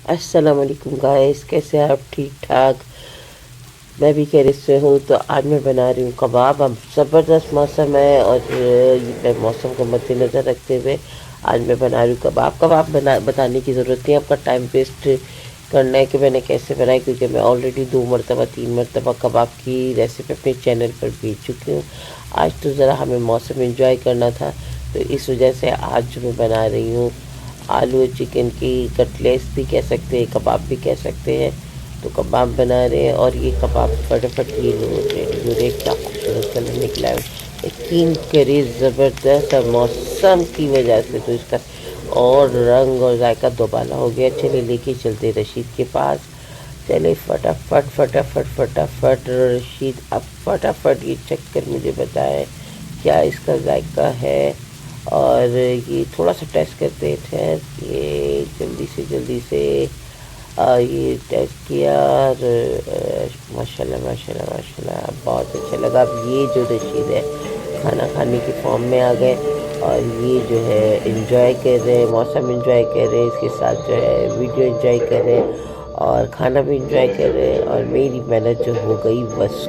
अस्सलाम वालेकुम गाइस, कैसे हैं आप? ठीक ठाक। मैं भी खैरियत से हूँ। तो आज मैं बना रही हूँ कबाब। अब ज़बरदस्त मौसम है और मैं मौसम को मद्देनज़र रखते हुए आज मैं बना रही हूँ कबाब। कबाब बताने की ज़रूरत नहीं, आपका टाइम वेस्ट करना है कि मैंने कैसे बनाई, क्योंकि मैं ऑलरेडी 2 मरतबा 3 मरतबा कबाब की रेसिपी अपने चैनल पर भेज चुकी हूँ। आज तो ज़रा हमें मौसम इंजॉय करना था, तो इस वजह से आज जो मैं बना रही हूँ आलू चिकन की कटलेट्स भी कह सकते हैं, कबाब भी कह सकते हैं। तो कबाब बना रहे हैं और ये कबाब फटाफट ये लो रे क्या खूबसूरत कलर निकला है। यकीन करिए ज़बरदस्त है, मौसम की वजह से तो इसका और रंग और जायका दोबाला हो गया। चलिए लेके चलते रशीद के पास। चले फटाफट फटाफट फटाफट रशीद, अब फटाफट ये चेक कर मुझे बताएं क्या इसका जायका है। और ये थोड़ा सा टेस्ट करते हैं, ठहर ये जल्दी से ये टेस्ट किया और माशाल्लाह माशाल्लाह माशाल्लाह बहुत अच्छा लगा। अब ये जो रशीद है खाना खाने के फॉर्म में आ गए और ये जो है एंजॉय कर रहे हैं, मौसम एंजॉय कर रहे हैं, इसके साथ जो है वीडियो एंजॉय कर रहे हैं और खाना भी एंजॉय कर रहे हैं और मेरी मेहनत जो हो गई बस।